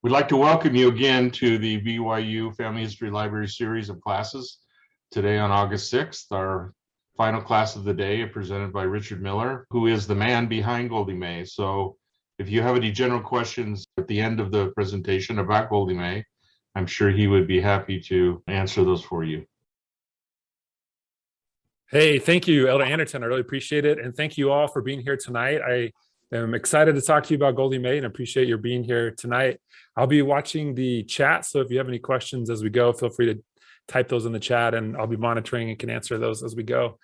We'd like to welcome you again to the BYU Family History Library series of classes. Today on August 6th, our final class of the day presented by Richard Miller, who is the man behind Goldie May. So if you have any general questions at the end of the presentation about Goldie May, I'm sure he would be happy to answer those for you. Hey, thank you, Elder Anderton. I really appreciate it. And thank you all for being here tonight. I am excited to talk to you about Goldie May and appreciate your being here tonight. I'll be watching the chat. So if you have any questions as we go, feel free to type those in the chat and I'll be monitoring and can answer those as we go.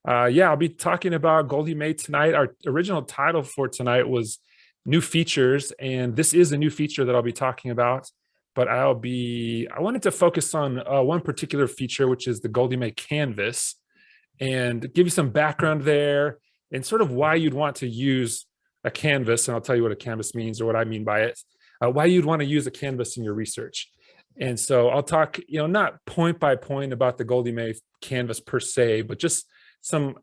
I'll be talking about Goldie May tonight. Our original title for tonight was New Features, and this is a new feature that I'll be talking about. But I wanted to focus on one particular feature, which is the Goldie May canvas, and give you some background there and sort of why you'd want to use a canvas. And I'll tell you what a canvas means or what I mean by it, why you'd want to use a canvas in your research. And so I'll talk, not point by point about the Goldie May canvas per se, but just some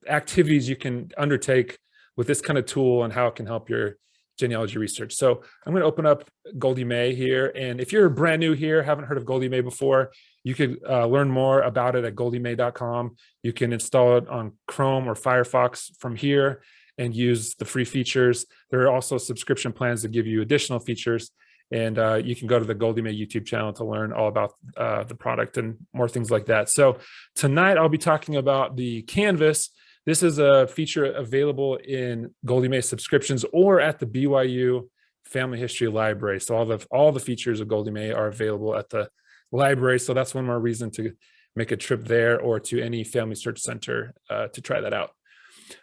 activities you can undertake with this kind of tool and how it can help your genealogy research. So I'm going to open up Goldie May here. And if you're brand new here, haven't heard of Goldie May before, you could learn more about it at goldiemay.com. You can install it on Chrome or Firefox from here and use the free features. There are also subscription plans that give you additional features. And you can go to the Goldie May YouTube channel to learn all about the product and more things like that. So tonight I'll be talking about the canvas. This is a feature available in Goldie May subscriptions or at the BYU Family History Library. So all the features of Goldie May are available at the library. So that's one more reason to make a trip there or to any Family Search Center to try that out.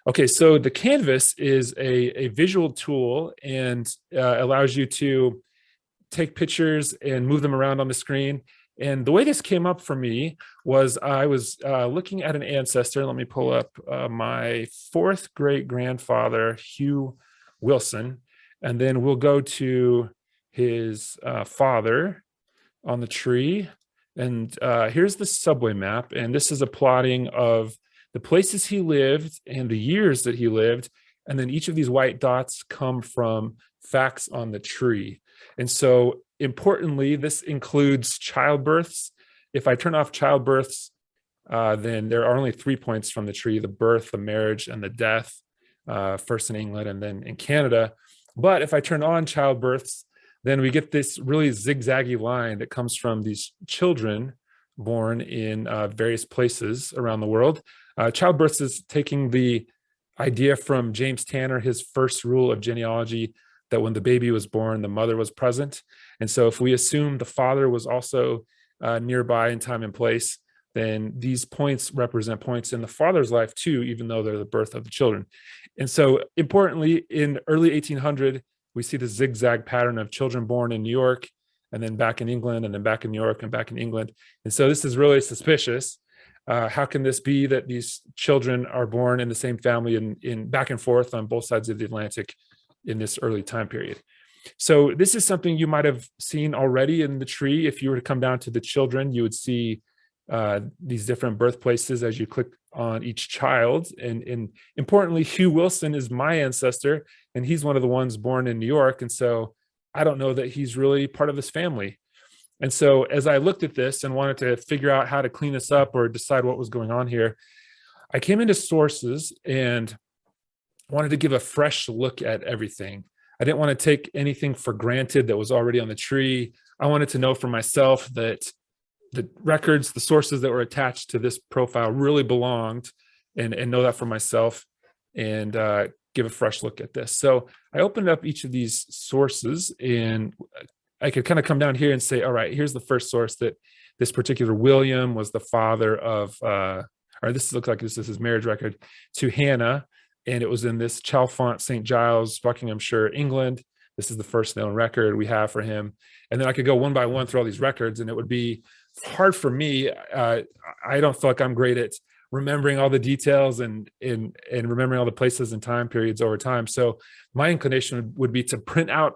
Okay, so the canvas is a visual tool and allows you to take pictures and move them around on the screen. And the way this came up for me was I was looking at an ancestor. Let me pull up my fourth great grandfather, Hugh Wilson, and then we'll go to his father on the tree. And here's the subway map. And this is a plotting of the places he lived and the years that he lived. And then each of these white dots come from facts on the tree. And so importantly, this includes childbirths. If I turn off childbirths, then there are only 3 points from the tree: the birth, the marriage, and the death, first in England and then in Canada. But if I turn on childbirths, then we get this really zigzaggy line that comes from these children born in various places around the world. Childbirths is taking the idea from James Tanner, his first rule of genealogy, that when the baby was born, the mother was present. And so if we assume the father was also nearby in time and place, then these points represent points in the father's life too, even though they're the birth of the children. And so importantly, in early 1800, we see the zigzag pattern of children born in New York, and then back in England, and then back in New York, and back in England. And so this is really suspicious. How can this be that these children are born in the same family in back and forth on both sides of the Atlantic in this early time period? So this is something you might have seen already in the tree. If you were to come down to the children, you would see these different birthplaces as you click on each child. And importantly, Hugh Wilson is my ancestor, and he's one of the ones born in New York. And so I don't know that he's really part of this family. And so as I looked at this and wanted to figure out how to clean this up or decide what was going on here, I came into sources and wanted to give a fresh look at everything. I didn't want to take anything for granted that was already on the tree. I wanted to know for myself that the records, the sources that were attached to this profile really belonged, and know that for myself and give a fresh look at this. So I opened up each of these sources and I could kind of come down here and say, all right, here's the first source, that this particular William was the father of, or this looks like this is his marriage record, to Hannah. And it was in this Chalfont, St. Giles, Buckinghamshire, England. This is the first known record we have for him. And then I could go one by one through all these records, and it would be hard for me. I don't feel like I'm great at remembering all the details and remembering all the places and time periods over time. So my inclination would be to print out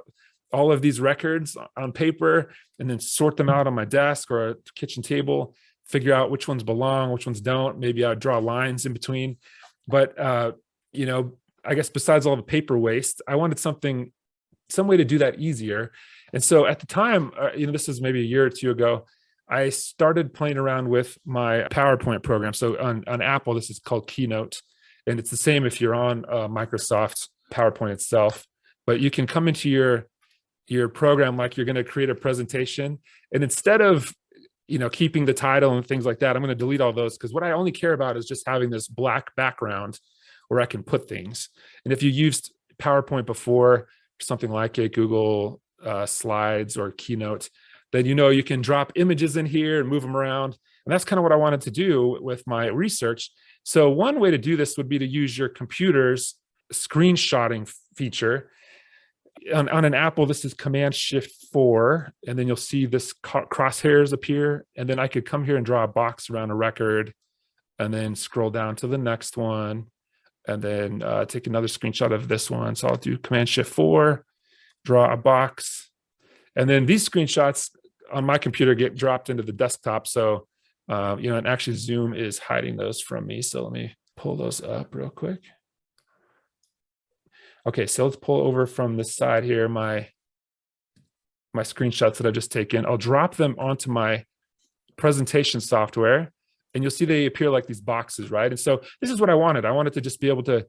all of these records on paper and then sort them out on my desk or a kitchen table, figure out which ones belong, which ones don't. Maybe I'd draw lines in between. But I guess besides all the paper waste, I wanted some way to do that easier. And so at the time, this is maybe a year or two ago, I started playing around with my PowerPoint program. So on Apple, this is called Keynote. And it's the same if you're on Microsoft PowerPoint itself. But you can come into your program like you're going to create a presentation. And instead of keeping the title and things like that, I'm going to delete all those, because what I only care about is just having this black background where I can put things. And if you used PowerPoint before, something like a Google Slides or Keynote, then you can drop images in here and move them around. And that's kind of what I wanted to do with my research. So one way to do this would be to use your computer's screenshotting feature. On an Apple, this is Command-Shift-4, and then you'll see this crosshairs appear. And then I could come here and draw a box around a record, and then scroll down to the next one, and then take another screenshot of this one. So I'll do Command-Shift-4, draw a box. And then these screenshots on my computer get dropped into the desktop. So, and actually Zoom is hiding those from me. So let me pull those up real quick. Okay, so let's pull over from this side here, my screenshots that I've just taken. I'll drop them onto my presentation software, and you'll see they appear like these boxes, right? And so this is what I wanted. I wanted to just be able to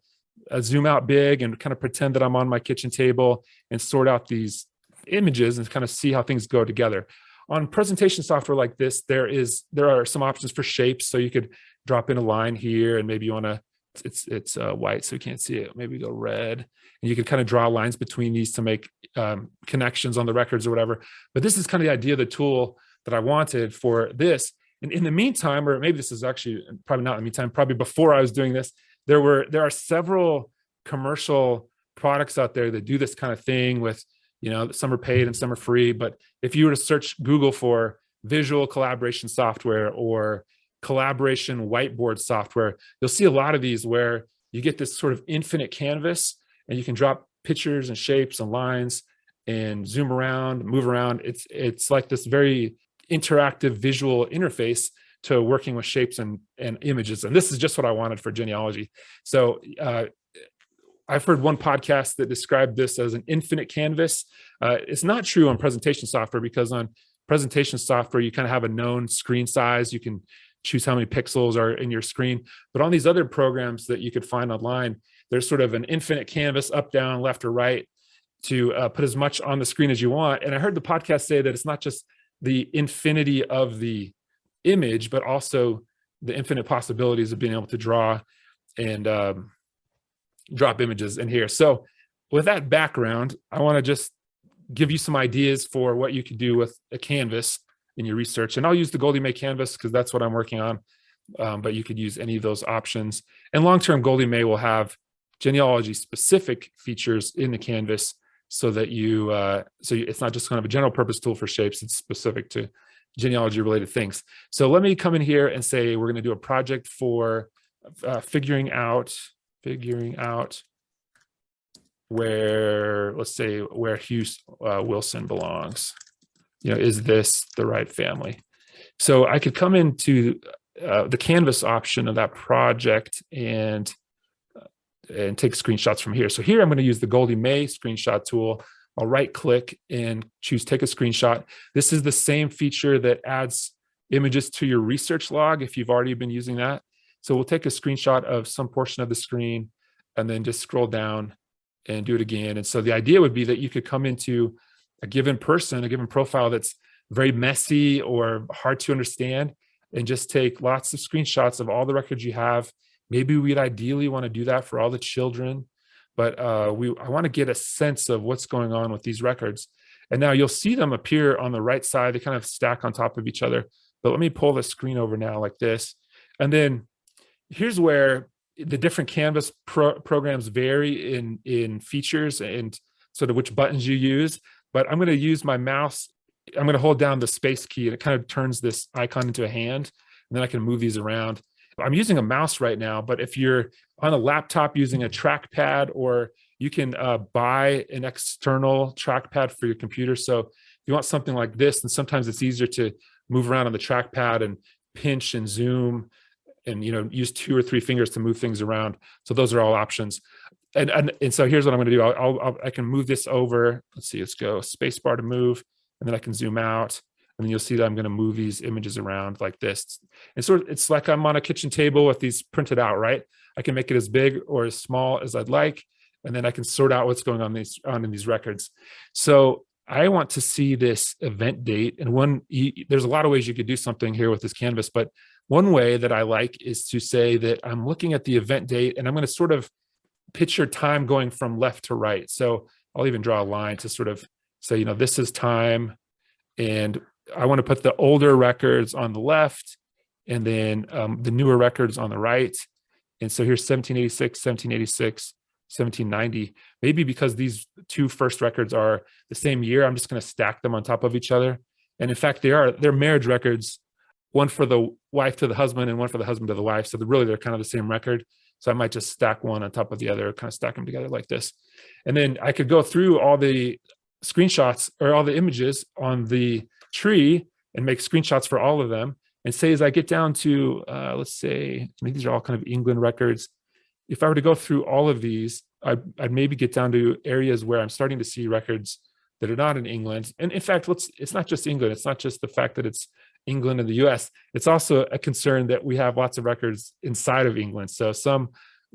zoom out big and kind of pretend that I'm on my kitchen table and sort out these images and kind of see how things go together. On presentation software like this, there are some options for shapes. So you could drop in a line here, and maybe you want to, it's white, so you can't see it. Maybe go red. And you can kind of draw lines between these to make connections on the records or whatever. But this is kind of the idea of the tool that I wanted for this. And in the meantime, or maybe this is actually probably not in the meantime, probably before I was doing this, there are several commercial products out there that do this kind of thing with, some are paid and some are free. But if you were to search Google for visual collaboration software or collaboration whiteboard software, you'll see a lot of these where you get this sort of infinite canvas, and you can drop pictures and shapes and lines and zoom around, move around. It's like this very interactive visual interface to working with shapes and images. And this is just what I wanted for Genealogy. So I've heard one podcast that described this as an infinite canvas. It's not true on presentation software, because on presentation software, you kind of have a known screen size. You can choose how many pixels are in your screen. But on these other programs that you could find online, there's sort of an infinite canvas, up, down, left, or right, to put as much on the screen as you want. And I heard the podcast say that it's not just the infinity of the image, but also the infinite possibilities of being able to draw and drop images in here. So with that background, I want to just give you some ideas for what you could do with a canvas in your research. And I'll use the Goldie May canvas because that's what I'm working on. But you could use any of those options. And long-term, Goldie May will have genealogy specific features in the canvas, so that it's not just kind of a general purpose tool for shapes. It's specific to genealogy related things. So let me come in here and say, we're going to do a project for figuring out where, let's say, where Hugh Wilson belongs. Is this the right family? So I could come into the canvas option of that project and take screenshots from here. So here I'm going to use the Goldie May screenshot tool. I'll right click and choose take a screenshot. This is the same feature that adds images to your research log if you've already been using that. So we'll take a screenshot of some portion of the screen and then just scroll down and do it again. And so the idea would be that you could come into a given person, a given profile that's very messy or hard to understand, and just take lots of screenshots of all the records you have. Maybe we'd ideally want to do that for all the children, but I want to get a sense of what's going on with these records. And now you'll see them appear on the right side. They kind of stack on top of each other. But let me pull the screen over now like this. And then here's where the different Canvas programs vary in features and sort of which buttons you use. But I'm going to use my mouse. I'm going to hold down the space key, and it kind of turns this icon into a hand. And then I can move these around. I'm using a mouse right now, but if you're on a laptop using a trackpad, or you can buy an external trackpad for your computer. So if you want something like this, and sometimes it's easier to move around on the trackpad and pinch and zoom and use 2 or 3 fingers to move things around. So those are all options. And so here's what I'm going to do. I can move this over. Let's see, let's go space bar to move, and then I can zoom out, and then you'll see that I'm going to move these images around like this. And sort of, it's like I'm on a kitchen table with these printed out, right? I can make it as big or as small as I'd like, and then I can sort out what's going on in these records. So I want to see this event date, and there's a lot of ways you could do something here with this canvas, but one way that I like is to say that I'm looking at the event date, and I'm going to sort of picture time going from left to right. So I'll even draw a line to sort of say, this is time, and I want to put the older records on the left, and then the newer records on the right. And so here's 1786, 1786, 1790. Maybe because these two first records are the same year, I'm just going to stack them on top of each other. And in fact, they're marriage records, one for the wife to the husband and one for the husband to the wife. So they're kind of the same record. So I might just stack one on top of the other, kind of stack them together like this. And then I could go through all the screenshots or all the images on the tree and make screenshots for all of them. And say, as I get down to, let's say, these are all kind of England records. If I were to go through all of these, I'd maybe get down to areas where I'm starting to see records that are not in England. And in fact, it's not just England. It's not just the fact that it's England and the US. It's also a concern that we have lots of records inside of England. So some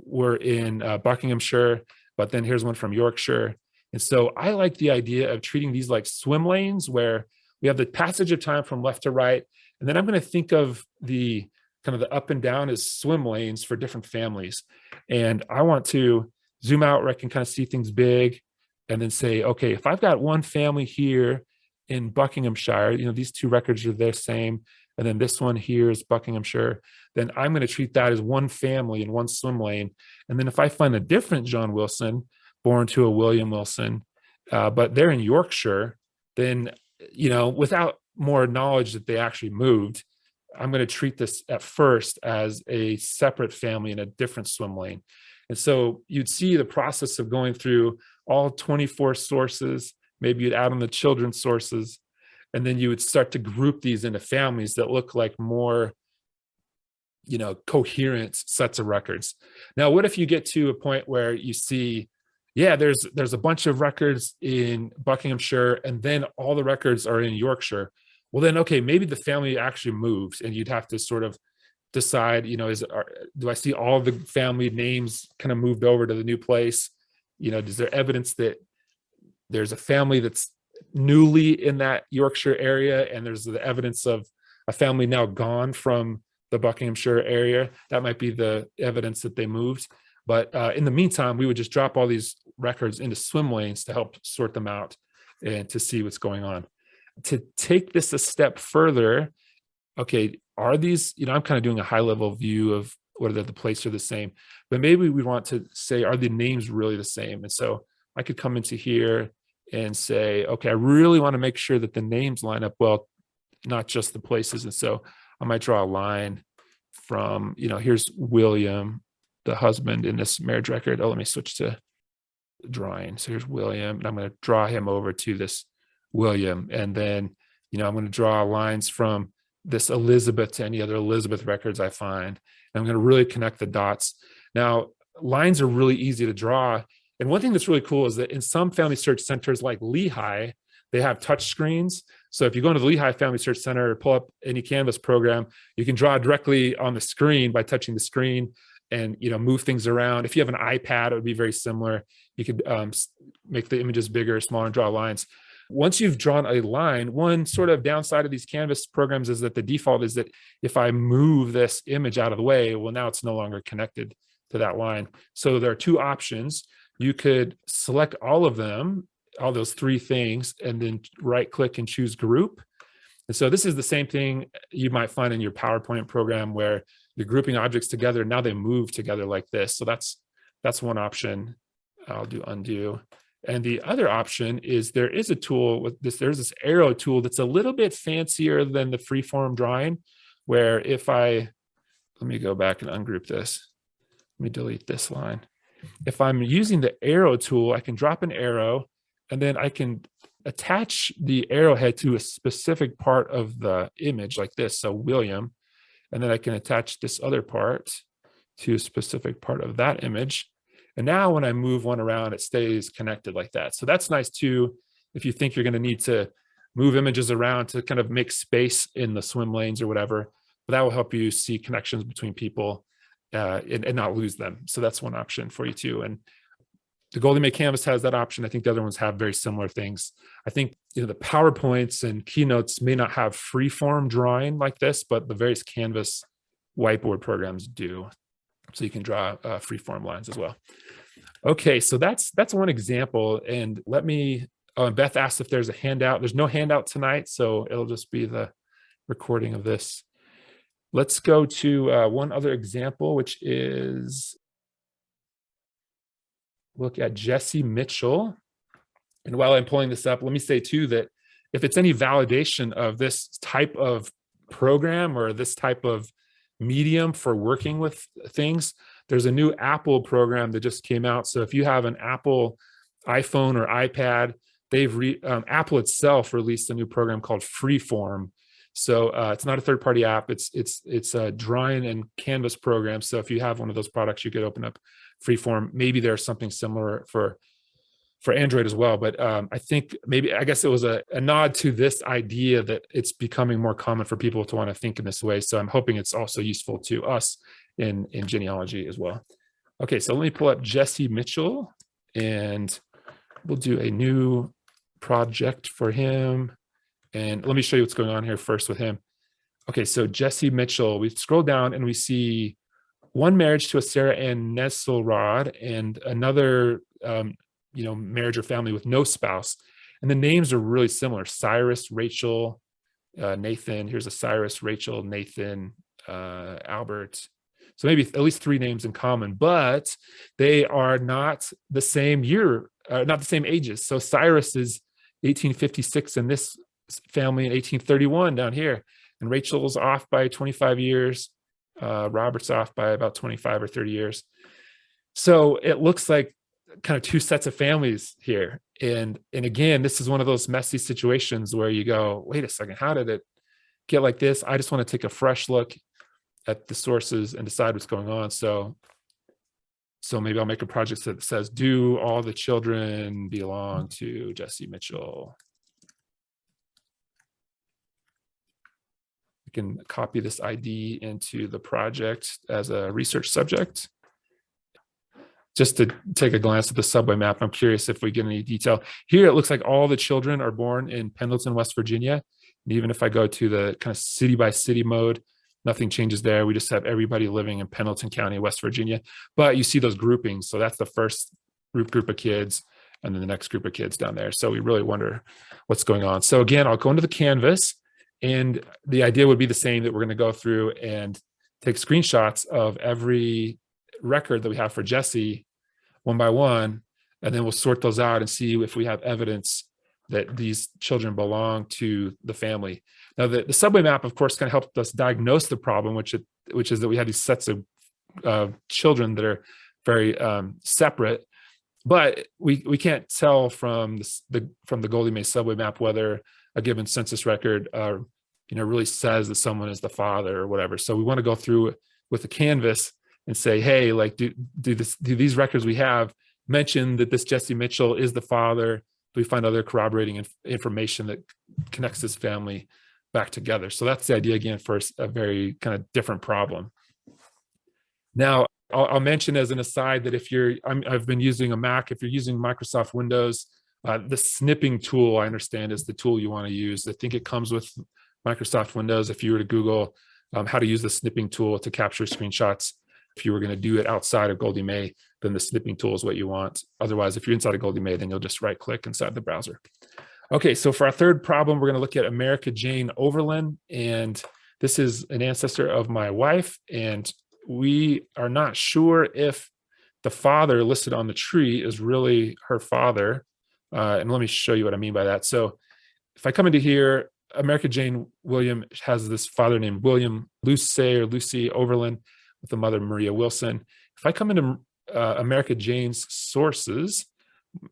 were in Buckinghamshire, but then here's one from Yorkshire. And so I like the idea of treating these like swim lanes where we have the passage of time from left to right. And then I'm going to think of the kind of the up and down as swim lanes for different families. And I want to zoom out where I can kind of see things big and then say, okay, if I've got one family here in Buckinghamshire, these two records are the same, and then this one here is Buckinghamshire, then I'm going to treat that as one family in one swim lane. And then if I find a different John Wilson, born to a William Wilson, but they're in Yorkshire, then, without more knowledge that they actually moved, I'm going to treat this at first as a separate family in a different swim lane. And so you'd see the process of going through all 24 sources. Maybe you'd add on the children's sources, and then you would start to group these into families that look like more, coherent sets of records. Now, what if you get to a point where you see, there's a bunch of records in Buckinghamshire, and then all the records are in Yorkshire? Well, then, okay, maybe the family actually moved, and you'd have to sort of decide, do I see all the family names kind of moved over to the new place? Is there evidence that there's a family that's newly in that Yorkshire area, and there's the evidence of a family now gone from the Buckinghamshire area? That might be the evidence that they moved. But in the meantime, we would just drop all these records into swim lanes to help sort them out and to see what's going on. To take this a step further, okay, are these, I'm kind of doing a high level view of whether the places are the same, but maybe we want to say, are the names really the same? And so I could come into here and say, okay, I really want to make sure that the names line up well, not just the places. And so I might draw a line from, here's William, the husband in this marriage record. Oh, let me switch to drawing. So here's William, and I'm going to draw him over to this William. And then, I'm going to draw lines from this Elizabeth to any other Elizabeth records I find. And I'm going to really connect the dots. Now, lines are really easy to draw. And one thing that's really cool is that in some family search centers like Lehigh, they have touch screens. So if you go into the Lehigh Family Search Center or pull up any Canvas program, you can draw directly on the screen by touching the screen and move things around. If you have an iPad, it would be very similar. You could make the images bigger, smaller, and draw lines. Once you've drawn a line, one sort of downside of these Canvas programs is that the default is that if I move this image out of the way, well, now it's no longer connected to that line. So there are two options. You could select all of them, all those three things, and then right click and choose group. And so this is the same thing you might find in your PowerPoint program where you're grouping objects together. Now they move together like this. So that's one option. I'll do undo. And the other option is there is a tool with this, there's this arrow tool that's a little bit fancier than the freeform drawing, where if let me go back and ungroup this. Let me delete this line. If I'm using the arrow tool, I can drop an arrow and then I can attach the arrowhead to a specific part of the image like this. So William, and then I can attach this other part to a specific part of that image. And now when I move one around, it stays connected like that. So that's nice too, if you think you're going to need to move images around to kind of make space in the swim lanes or whatever. But that will help you see connections between people and not lose them. So that's one option for you too. And the Goldie May Canvas has that option. I think the other ones have very similar things. I think the PowerPoints and Keynotes may not have free-form drawing like this, but the various Canvas whiteboard programs do. So you can draw free-form lines as well. Okay, so that's one example. And let me, Beth asked if there's a handout. There's no handout tonight, so it'll just be the recording of this. Let's go to one other example, which is, look at Jesse Mitchell. And while I'm pulling this up, let me say too that if it's any validation of this type of program or this type of medium for working with things, there's a new Apple program that just came out. So if you have an Apple iPhone or iPad, Apple itself released a new program called Freeform. So it's not a third-party app. It's a drawing and canvas program. So if you have one of those products, you could open up Freeform. Maybe there's something similar for Android as well. But I guess it was a nod to this idea that it's becoming more common for people to want to think in this way. So I'm hoping it's also useful to us in genealogy as well. Okay, so let me pull up Jesse Mitchell and we'll do a new project for him. And let me show you what's going on here first with him. Okay, so Jesse Mitchell, we scroll down and we see one marriage to a Sarah Ann Nesselrod and another marriage or family with no spouse. And the names are really similar. Cyrus, Rachel, Nathan. Here's a Cyrus, Rachel, Nathan, Albert. So maybe at least 3 names in common, but they are not the same year, not the same ages. So Cyrus is 1856 in this family in 1831 down here. And Rachel's off by 25 years. Robert's off by about 25 or 30 years. So it looks like kind of 2 sets of families here. And again, this is one of those messy situations where you go, wait a second, how did it get like this? I just want to take a fresh look at the sources and decide what's going on. So maybe I'll make a project that says, do all the children belong to Jesse Mitchell? I can copy this ID into the project as a research subject. Just to take a glance at the subway map, I'm curious if we get any detail. Here, it looks like all the children are born in Pendleton, West Virginia. And even if I go to the kind of city by city mode, nothing changes there. We just have everybody living in Pendleton County, West Virginia. But you see those groupings. So that's the first group of kids, and then the next group of kids down there. So we really wonder what's going on. So again, I'll go into the canvas, and the idea would be the same, that we're going to go through and take screenshots of every record that we have for Jesse one by one, and then we'll sort those out and see if we have evidence that these children belong to the family. Now, the subway map, of course, kind of helped us diagnose the problem, which is that we have these sets of children that are very separate, but we can't tell from the Goldie May subway map whether a given census record really says that someone is the father or whatever. So we want to go through with the canvas and say, hey, like, do these records we have mention that this Jesse Mitchell is the father? Do we find other corroborating information that connects this family back together? So that's the idea, again, for a very kind of different problem. Now, I'll mention as an aside that if I've been using a Mac, if you're using Microsoft Windows, the snipping tool, I understand, is the tool you want to use. I think it comes with Microsoft Windows. If you were to Google how to use the snipping tool to capture screenshots, if you were going to do it outside of Goldie May, then the snipping tool is what you want. Otherwise, if you're inside of Goldie May, then you'll just right click inside the browser. Okay, so for our third problem, we're going to look at America Jane Overland. And this is an ancestor of my wife. And we are not sure if the father listed on the tree is really her father. And let me show you what I mean by that. So if I come into here, America Jane William has this father named William Lucy Overland, with the mother Maria Wilson. If I come into America Jane's sources,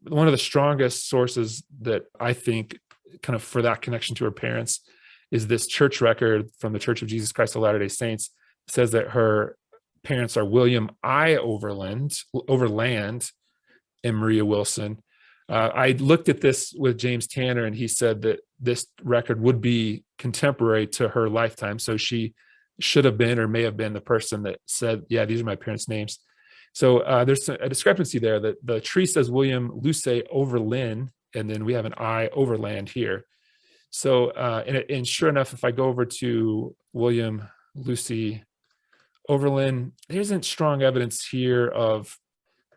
one of the strongest sources that I think kind of for that connection to her parents is this church record from the Church of Jesus Christ of Latter-day Saints. It says that her parents are William I. Overland and Maria Wilson. I looked at this with James Tanner, and he said that this record would be contemporary to her lifetime. So she should have been or may have been the person that said, yeah, these are my parents' names. So there's a discrepancy there. That the tree says William Luce Overland, and then we have an I Overland here. So, and sure enough, if I go over to William Lucy Overland, there isn't strong evidence here of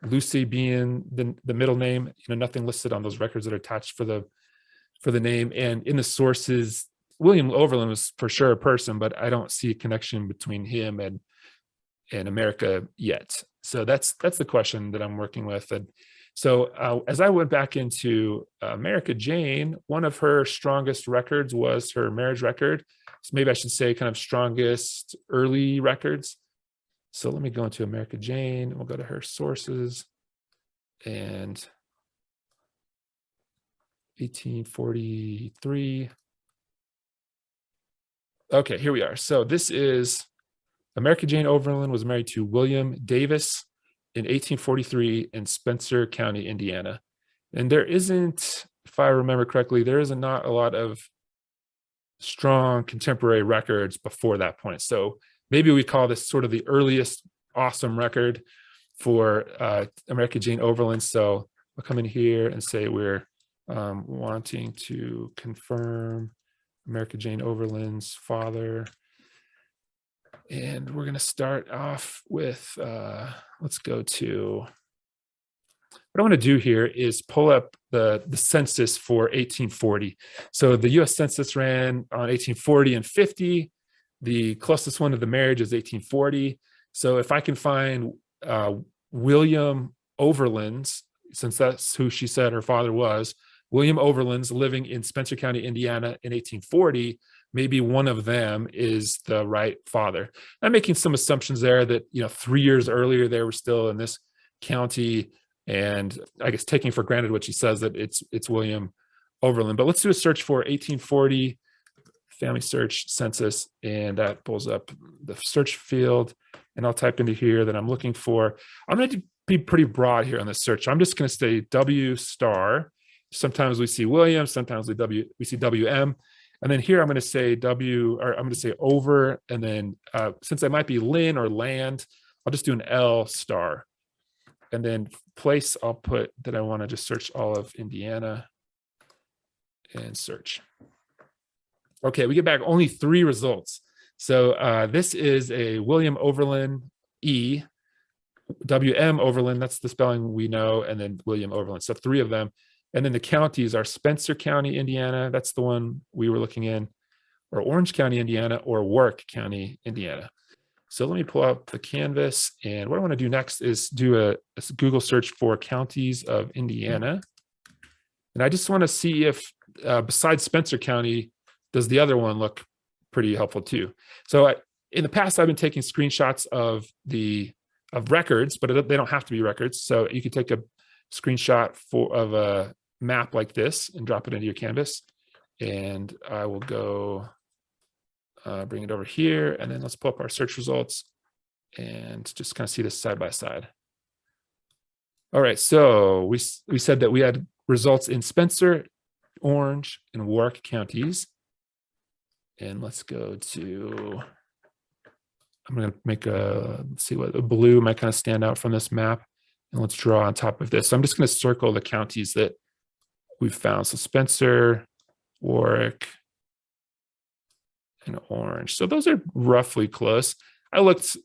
Lucy being the middle name. Nothing listed on those records that are attached for the name. And in the sources, William Overland was for sure a person, but I don't see a connection between him and America yet. So that's the question that I'm working with. And so as I went back into America Jane, one of her strongest records was her marriage record. So maybe I should say kind of strongest early records. So let me go into America Jane. We'll go to her sources and 1843. Okay, here we are. So this is America Jane Overland was married to William Davis in 1843 in Spencer County, Indiana. And there isn't, if I remember correctly, there is not a lot of strong contemporary records before that point. So maybe we call this sort of the earliest awesome record for America Jane Overland. So I'll come in here and say we're wanting to confirm America Jane Overland's father. And we're going to start off with, let's go to, what I want to do here is pull up the census for 1840. So the US Census ran on 1840 and 50. The closest one to the marriage is 1840. So if I can find William Overland's, since that's who she said her father was, William Overland's living in Spencer County, Indiana in 1840, maybe one of them is the right father. I'm making some assumptions there that, 3 years earlier, they were still in this county, and I guess taking for granted what she says that it's William Overland. But let's do a search for 1840 family search census, and that pulls up the search field, and I'll type into here that I'm looking for. I'm going to be pretty broad here on the search. I'm just going to say W star. Sometimes we see William, sometimes we see WM. And then here I'm going to say I'm going to say over, and then since I might be Lynn or land, I'll just do an L star. And then place, I'll put that I want to just search all of Indiana and search. Okay, we get back only 3 results. So this is a William Overland E, WM Overland, that's the spelling we know, and then William Overland. So 3 of them. And then the counties are Spencer County, Indiana. That's the one we were looking in, or Orange County, Indiana, or Warwick County, Indiana. So let me pull up the canvas. And what I want to do next is do a Google search for counties of Indiana. And I just want to see if besides Spencer County, does the other one look pretty helpful too? So in the past, I've been taking screenshots of records, but they don't have to be records. So you could take a screenshot of a map like this and drop it into your canvas. And I will go bring it over here, and then let's pull up our search results and just kind of see this side by side. All right, so we said that we had results in Spencer, Orange, and Warwick counties. And let's go to, I'm going to make see what a blue might kind of stand out from this map. And let's draw on top of this. So I'm just going to circle the counties that we've found. So Spencer, Warwick, and Orange. So those are roughly close. I looked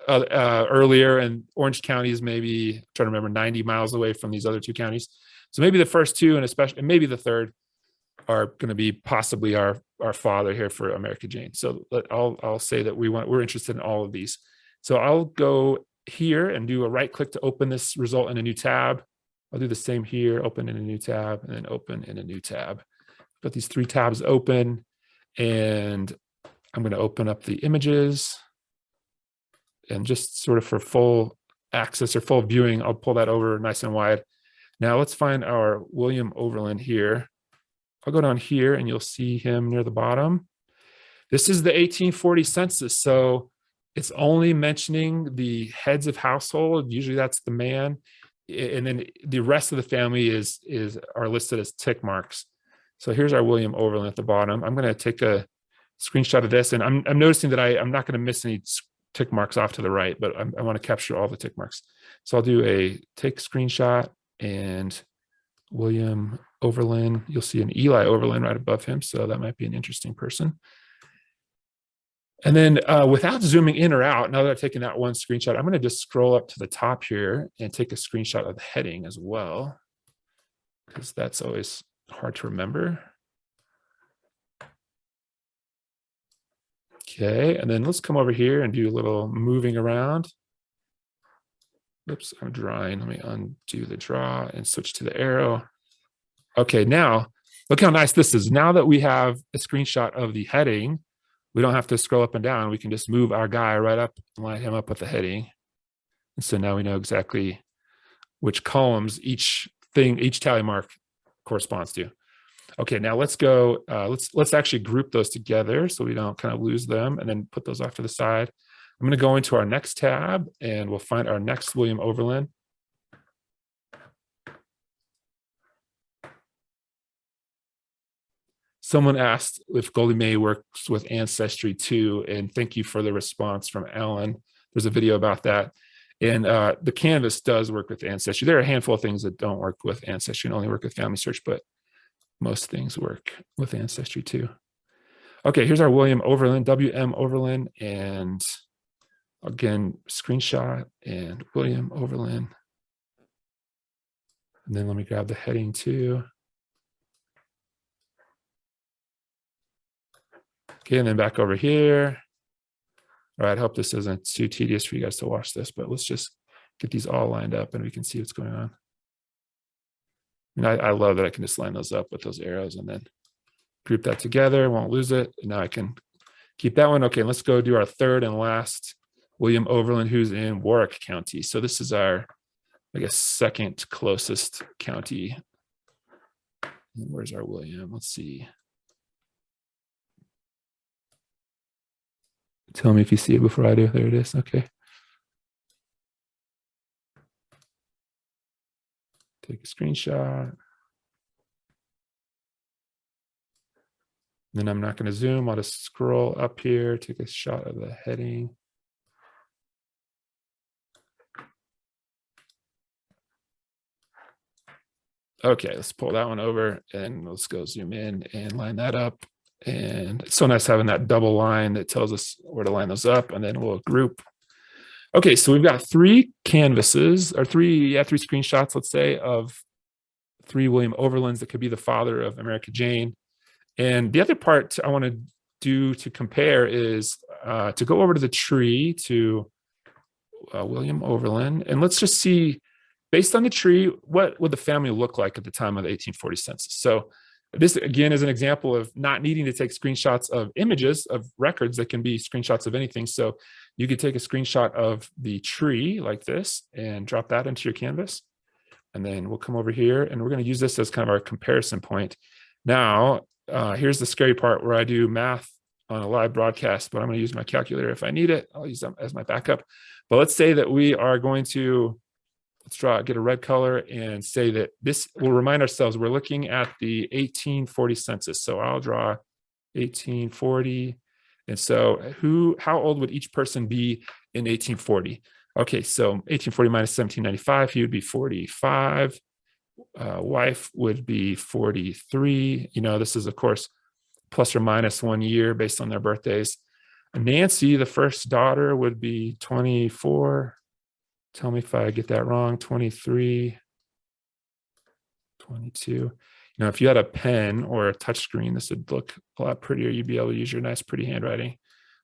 earlier, and Orange County is maybe, I'm trying to remember, 90 miles away from these other 2 counties. So maybe the first 2, and especially maybe the third, are going to be possibly our father here for America Jane. So I'll say that we're interested in all of these. So I'll go here and do a right click to open this result in a new tab. I'll do the same here, open in a new tab, and then open in a new tab. Got these 3 tabs open, and I'm going to open up the images, and just sort of for full access or full viewing, I'll pull that over nice and wide. Now let's find our William Overland here. I'll go down here and you'll see him near the bottom. This is the 1840 census. So it's only mentioning the heads of household. Usually that's the man. And then the rest of the family are listed as tick marks. So here's our William Overland at the bottom. I'm going to take a screenshot of this, and I'm noticing that I'm not going to miss any tick marks off to the right, but I want to capture all the tick marks. So I'll do a take screenshot, and William Overland. You'll see an Eli Overland right above him, so that might be an interesting person. And then without zooming in or out, now that I've taken that one screenshot, I'm going to just scroll up to the top here and take a screenshot of the heading as well, because that's always hard to remember. Okay, and then let's come over here and do a little moving around. Oops, I'm drawing. Let me undo the draw and switch to the arrow. Okay, now look how nice this is. Now that we have a screenshot of the heading, we don't have to scroll up and down. We can just move our guy right up and line him up with the heading. And so now we know exactly which columns each tally mark corresponds to. Okay, now let's go, let's actually group those together so we don't kind of lose them, and then put those off to the side. I'm going to go into our next tab, and we'll find our next William Overland. Someone asked if Goldie Mae works with Ancestry too, and thank you for the response from Alan. There's a video about that. And the Canvas does work with Ancestry. There are a handful of things that don't work with Ancestry and only work with Family Search, but most things work with Ancestry too. Okay, here's our William Overland, WM Overland, and again, screenshot and William Overland. And then let me grab the heading too. Okay, and then back over here. All right, I hope this isn't too tedious for you guys to watch this, but let's just get these all lined up and we can see what's going on. And I love that I can just line those up with those arrows and then group that together, won't lose it. And now I can keep that one. Okay, let's go do our third and last William Overland, who's in Warwick County. So this is our, I guess, second closest county. And where's our William? Let's see. Tell me if you see it before I do. There it is. Okay. Take a screenshot. Then I'm not going to zoom. I'll just scroll up here, take a shot of the heading. Okay, let's pull that one over and let's go zoom in and line that up. And it's so nice having that double line that tells us where to line those up, and then we'll group. Okay, so we've got three canvases, or three screenshots, let's say, of three William Overlands that could be the father of America Jane. And the other part I want to do to compare is to go over to the tree to William Overland, and let's just see, based on the tree, what would the family look like at the time of the 1840 census. So this, again, is an example of not needing to take screenshots of images of records that can be screenshots of anything. So you could take a screenshot of the tree like this and drop that into your canvas. And then we'll come over here and we're going to use this as kind of our comparison point. Now, here's the scary part where I do math on a live broadcast, but I'm going to use my calculator if I need it. I'll use that as my backup. But let's say that we are going to, get a red color and say that this will remind ourselves we're looking at the 1840 census. So I'll draw 1840. And so how old would each person be in 1840? Okay, so 1840 minus 1795, he would be 45. Wife would be 43. You know, this is, of course, plus or minus 1 year based on their birthdays. Nancy, the first daughter, would be 24. Tell me if I get that wrong. 23, 22. You know, if you had a pen or a touch screen, this would look a lot prettier. You'd be able to use your nice, pretty handwriting.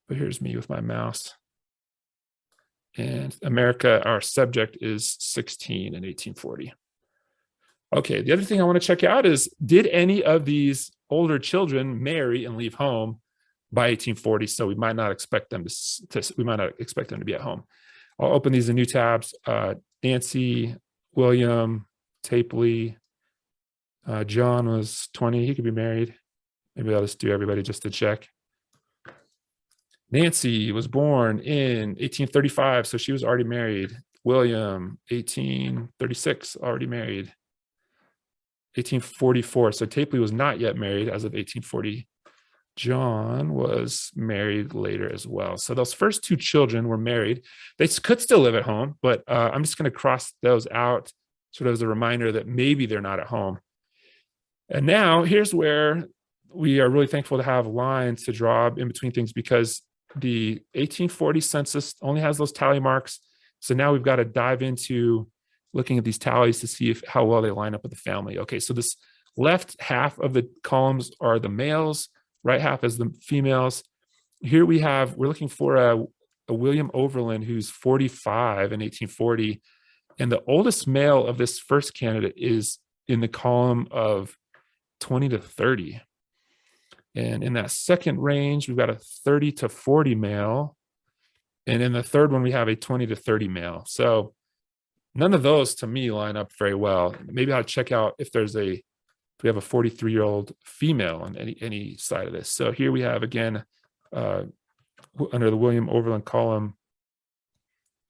But here's me with my mouse. And America, our subject, is 16 in 1840. Okay, the other thing I want to check out is, did any of these older children marry and leave home by 1840? So we might not expect them to be at home. I'll open these in new tabs. Nancy, William, Tapley, John was 20. He could be married. Maybe I'll just do everybody just to check. Nancy was born in 1835, so she was already married. William, 1836, already married. 1844, so Tapley was not yet married as of 1840. John was married later as well. So those first two children were married. They could still live at home, but I'm just going to cross those out sort of as a reminder that maybe they're not at home. And now here's where we are really thankful to have lines to draw in between things, because the 1840 census only has those tally marks. So now we've got to dive into looking at these tallies to see how well they line up with the family. Okay, so this left half of the columns are the males, right half is the females. Here we're looking for a William Overland who's 45 in 1840. And the oldest male of this first candidate is in the column of 20 to 30. And in that second range, we've got a 30 to 40 male. And in the third one, we have a 20 to 30 male. So none of those to me line up very well. Maybe I'll check out if we have a 43-year-old female on any side of this. So here we have, again, under the William Overland column,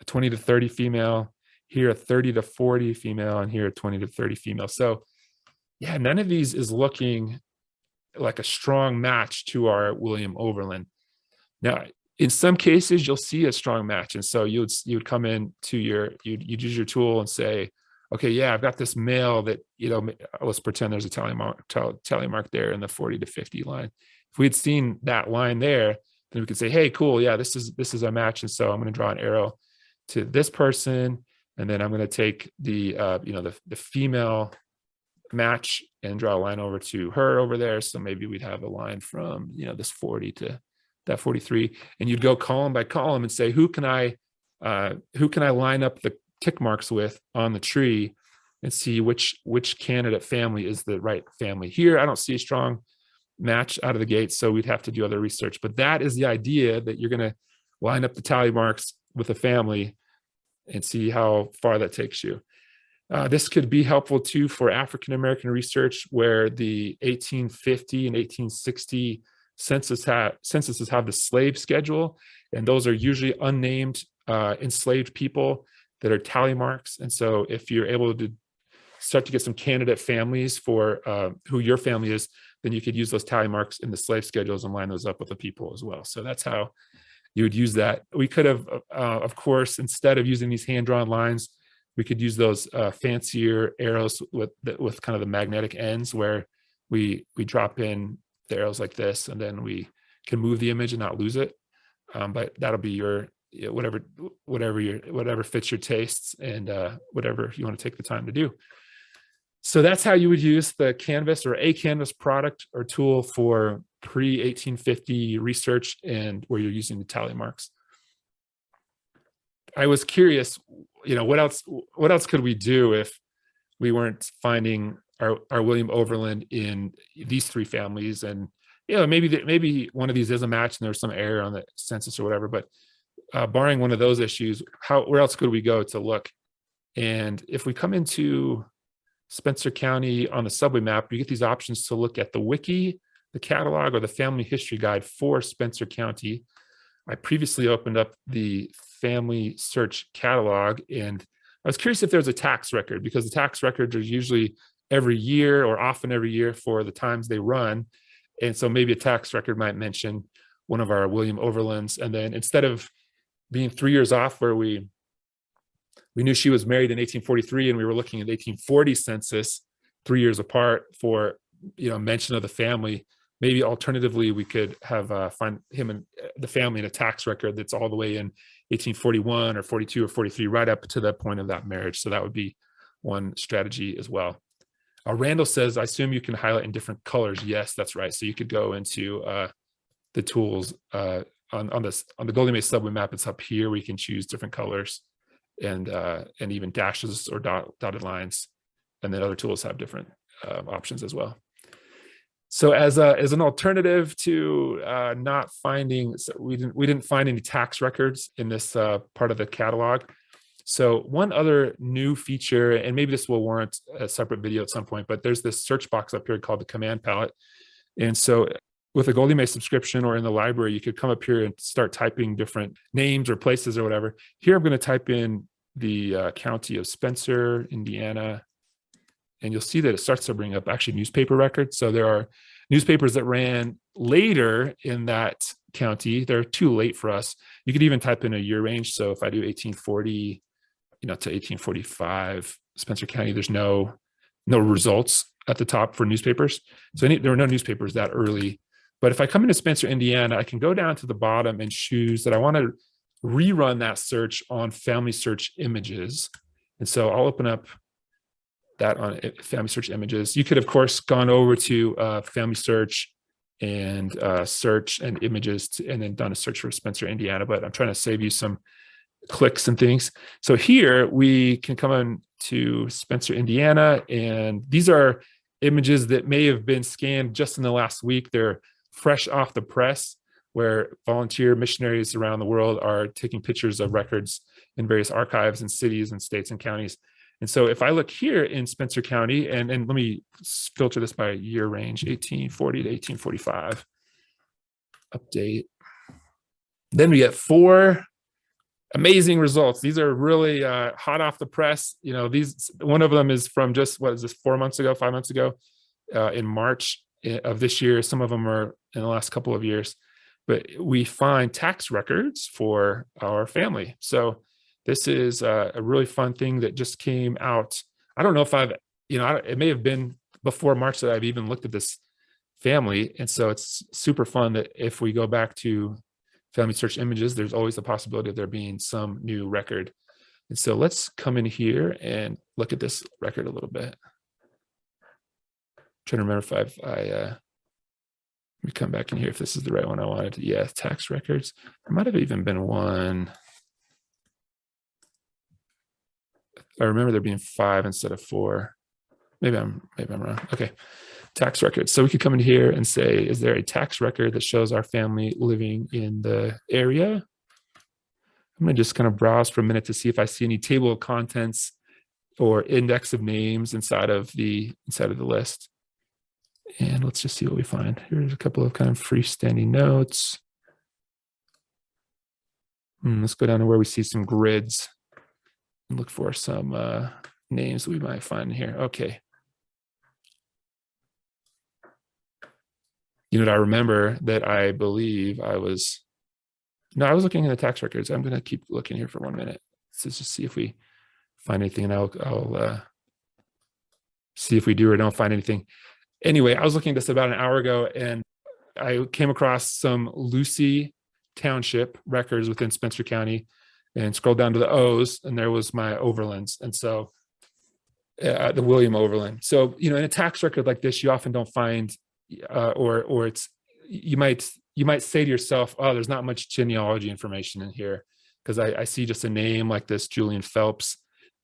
a 20 to 30 female, here a 30 to 40 female, and here a 20 to 30 female. So yeah, none of these is looking like a strong match to our William Overland. Now, in some cases, you'll see a strong match. And so you would come in to you'd use your tool and say, okay, yeah, I've got this male that, let's pretend there's a tally mark there in the 40 to 50 line. If we had seen that line there, then we could say, hey, cool, yeah, this is a match. And so I'm going to draw an arrow to this person. And then I'm going to take the female match and draw a line over to her over there. So maybe we'd have a line from, this 40 to that 43, and you'd go column by column and say, who can I line up the tick marks with on the tree and see which candidate family is the right family. Here, I don't see a strong match out of the gate, so we'd have to do other research. But that is the idea, that you're going to line up the tally marks with a family and see how far that takes you. This could be helpful too for African American research, where the 1850 and 1860 censuses have the slave schedule, and those are usually unnamed enslaved people that are tally marks. And so if you're able to start to get some candidate families for who your family is, then you could use those tally marks in the slave schedules and line those up with the people as well. So that's how you would use that. We could have, of course, instead of using these hand-drawn lines, we could use those fancier arrows with kind of the magnetic ends, where we drop in the arrows like this, and then we can move the image and not lose it. But that'll be your whatever fits your tastes and whatever you want to take the time to do. So that's how you would use the Canvas or a Canvas product or tool for pre-1850 research, and where you're using the tally marks. I was curious, what else could we do if we weren't finding our William Overland in these three families? And maybe one of these is a match and there's some error on the census or whatever, but barring one of those issues, where else could we go to look? And if we come into Spencer County on the subway map, you get these options to look at the wiki, the catalog, or the family history guide for Spencer County. I previously opened up the family search catalog, and I was curious if there's a tax record, because the tax records are usually every year or often every year for the times they run. And so maybe a tax record might mention one of our William Overlands. And then instead of being 3 years off, where we knew she was married in 1843 and we were looking at the 1840 census 3 years apart for mention of the family, maybe alternatively we could have find him and the family in a tax record that's all the way in 1841 or 42 or 43, right up to the point of that marriage. So that would be one strategy as well. Randall says, I assume you can highlight in different colors. Yes, that's right. So you could go into the tools on the Goldie May subway map. It's up here. We can choose different colors and even dashes or dotted lines. And then other tools have different options as well. So as an alternative to not finding, so we didn't find any tax records in this part of the catalog. So one other new feature, and maybe this will warrant a separate video at some point, but there's this search box up here called the command palette. And so with a Goldie May subscription or in the library, you could come up here and start typing different names or places or whatever. Here, I'm going to type in the county of Spencer, Indiana, and you'll see that it starts to bring up actually newspaper records. So there are newspapers that ran later in that county. They're too late for us. You could even type in a year range. So if I do 1840, to 1845, Spencer County, there's no results at the top for newspapers. So there were no newspapers that early. But if I come into Spencer, Indiana, I can go down to the bottom and choose that I want to rerun that search on family search images. And so I'll open up that on family search images. You could, of course, gone over to family search and search and images and then done a search for Spencer, Indiana. But I'm trying to save you some clicks and things. So here we can come on to Spencer, Indiana, and these are images that may have been scanned just in the last week. They're fresh off the press, where volunteer missionaries around the world are taking pictures of records in various archives in cities and states and counties. And so if I look here in Spencer County, and let me filter this by year range, 1840 to 1845, update. Then we get 4 amazing results. These are really hot off the press. One of them is from just, 5 months ago, in March of this year. Some of them are in the last couple of years, but we find tax records for our family. So this is a really fun thing that just came out. I don't know if it may have been before March that I've even looked at this family. And so it's super fun that if we go back to family search images, there's always the possibility of there being some new record. And so let's come in here and look at this record a little bit. I'm trying to remember if let me come back in here if this is the right one I wanted. Yeah, tax records. There might have even been one. I remember there being 5 instead of 4. Maybe I'm wrong. Okay. Tax records. So we could come in here and say, is there a tax record that shows our family living in the area? I'm going to just kind of browse for a minute to see if I see any table of contents or index of names inside of the list. And let's just see what we find. Here's a couple of kind of freestanding notes. Let's go down to where we see some grids and look for some names that we might find in here. Okay. I remember that I believe I was looking in the tax records. I'm going to keep looking here for 1 minute. Let's just see if we find anything, and I'll see if we do or don't find anything. Anyway, I was looking at this about an hour ago, and I came across some Lucy Township records within Spencer County and scrolled down to the O's, and there was my Overlands. And so the William Overland. So, in a tax record like this, you often don't find or it's, you might say to yourself, oh, there's not much genealogy information in here, because I see just a name like this, Julian Phelps.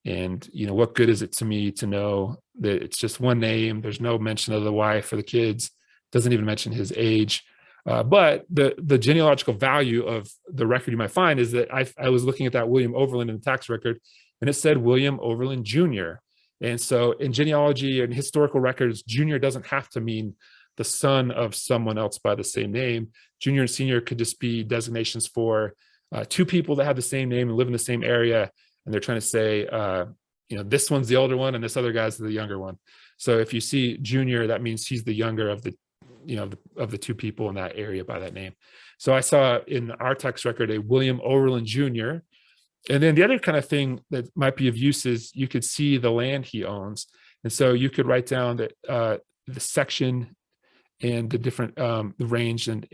And, what good is it to me to know that it's just one name? There's no mention of the wife or the kids, doesn't even mention his age. But the genealogical value of the record you might find is that I was looking at that William Overland in the tax record, and it said William Overland Jr. And so in genealogy and historical records, junior doesn't have to mean the son of someone else by the same name. Junior and senior could just be designations for 2 people that have the same name and live in the same area. And they're trying to say, this one's the older one and this other guy's the younger one. So if you see junior, that means he's the younger of the, of the 2 people in that area by that name. So I saw in our tax record a William Overland Jr. And then the other kind of thing that might be of use is you could see the land he owns. And so you could write down that the section and the different the range and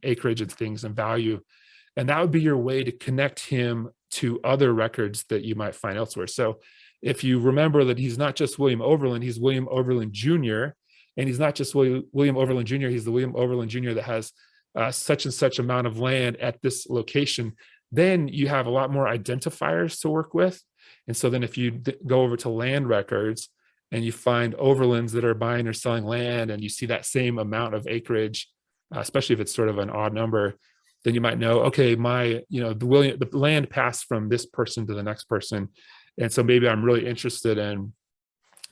acreage and things and value. And that would be your way to connect him to other records that you might find elsewhere. So if you remember that he's not just William Overland, he's William Overland Jr. And he's not just William Overland Jr., he's the William Overland Jr. that has such and such amount of land at this location, then you have a lot more identifiers to work with. And so then if you go over to land records and you find overlands that are buying or selling land, and you see that same amount of acreage, especially if it's sort of an odd number, then you might know, okay, the land passed from this person to the next person. And so maybe I'm really interested in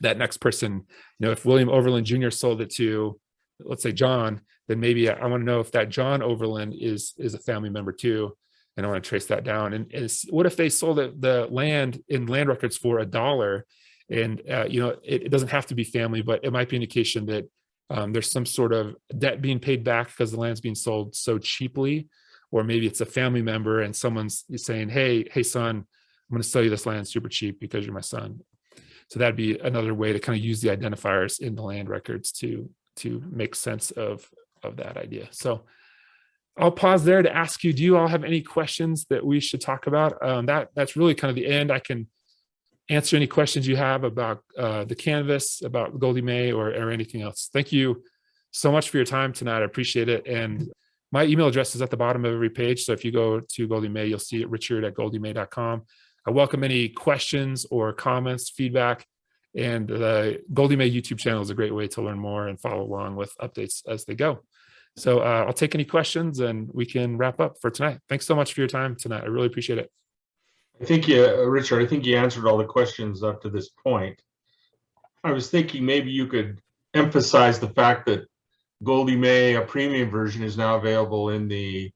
that next person. If William Overland Jr. sold it to, let's say, John, then maybe I want to know if that John Overland is a family member too, and I want to trace that down. And what if they sold the land in land records for $1, and it doesn't have to be family, but it might be an indication that there's some sort of debt being paid back because the land's being sold so cheaply, or maybe it's a family member and someone's saying, hey son, I'm going to sell you this land super cheap because you're my son. So that'd be another way to kind of use the identifiers in the land records to make sense of that idea. So I'll pause there to ask you, do you all have any questions that we should talk about? That's really kind of the end. I can answer any questions you have about the canvas, about Goldie May, or anything else. Thank you so much for your time tonight. I appreciate it. And my email address is at the bottom of every page. So if you go to Goldie May, you'll see it, richard@goldiemay.com. I welcome any questions or comments, feedback. And the Goldie May YouTube channel is a great way to learn more and follow along with updates as they go. So I'll take any questions and we can wrap up for tonight. Thanks so much for your time tonight. I really appreciate it. I think Richard, I think you answered all the questions up to this point. I was thinking maybe you could emphasize the fact that Goldie May, a premium version, is now available in the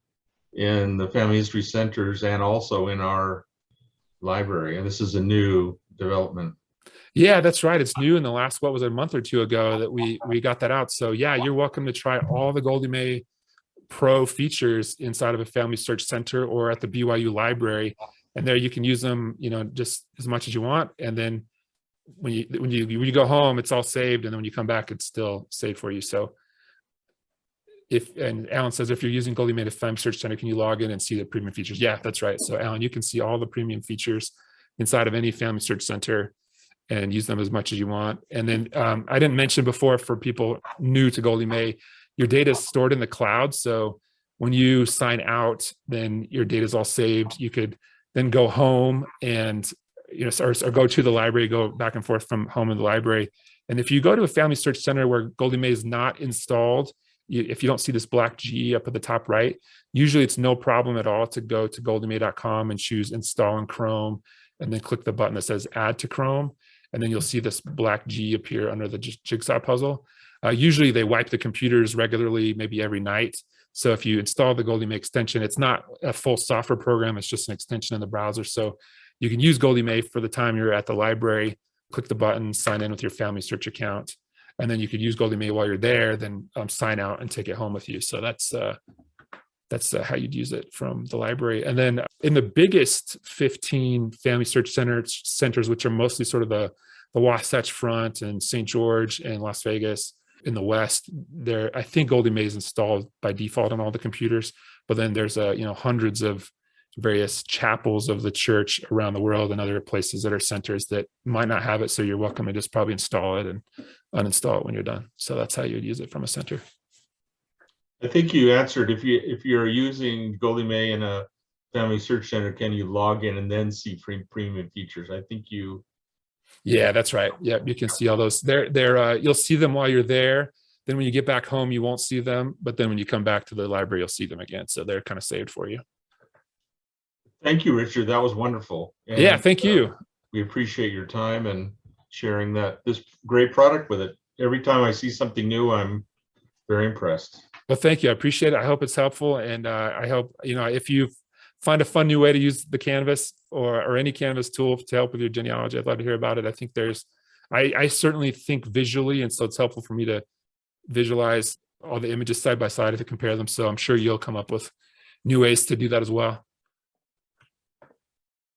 Family History Centers and also in our library. And this is a new development. Yeah, that's right. It's new in the last, what was it, a month or two ago that we got that out. So yeah, you're welcome to try all the Goldie May Pro features inside of a Family Search Center or at the BYU library. And there you can use them, just as much as you want. And then when you go home, it's all saved. And then when you come back, it's still saved for you. So and Alan says, if you're using Goldie May Family Search Center, can you log in and see the premium features? Yeah, that's right. So Alan, you can see all the premium features inside of any Family Search Center and use them as much as you want. And then I didn't mention before, for people new to Goldie May, your data is stored in the cloud. So when you sign out, then your data is all saved. You could then go home and or go to the library, go back and forth from home to the library. And if you go to a Family Search Center where Goldie May is not installed, if you don't see this black G up at the top right, usually it's no problem at all to go to goldiemay.com and choose install in Chrome, and then click the button that says add to Chrome. And then you'll see this black G appear under the jigsaw puzzle. Usually they wipe the computers regularly, maybe every night. So if you install the Goldie May extension, it's not a full software program, it's just an extension in the browser. So you can use Goldie May for the time you're at the library, click the button, sign in with your Family Search account. And then you could use Goldie May while you're there, then sign out and take it home with you. So that's how you'd use it from the library. And then in the biggest 15 Family Search centers, which are mostly sort of the Wasatch Front and St. George and Las Vegas in the West, there, I think Goldie May is installed by default on all the computers, but then there's hundreds of various chapels of the church around the world and other places that are centers that might not have it. So you're welcome to just probably install it and uninstall it when you're done. So that's how you'd use it from a center. I think you answered, if you're using Goldie May in a Family Search Center, can you log in and then see premium features? I think you. Yeah, that's right. Yeah, you can see all those. You'll see them while you're there. Then when you get back home, you won't see them. But then when you come back to the library, you'll see them again. So they're kind of saved for you. Thank you, Richard. That was wonderful. And, yeah, thank you. We appreciate your time and sharing this great product with it. Every time I see something new, I'm very impressed. Well, thank you. I appreciate it. I hope it's helpful. And I hope, if you find a fun new way to use the Canvas or any Canvas tool to help with your genealogy, I'd love to hear about it. I think I certainly think visually. And so it's helpful for me to visualize all the images side by side to compare them. So I'm sure you'll come up with new ways to do that as well.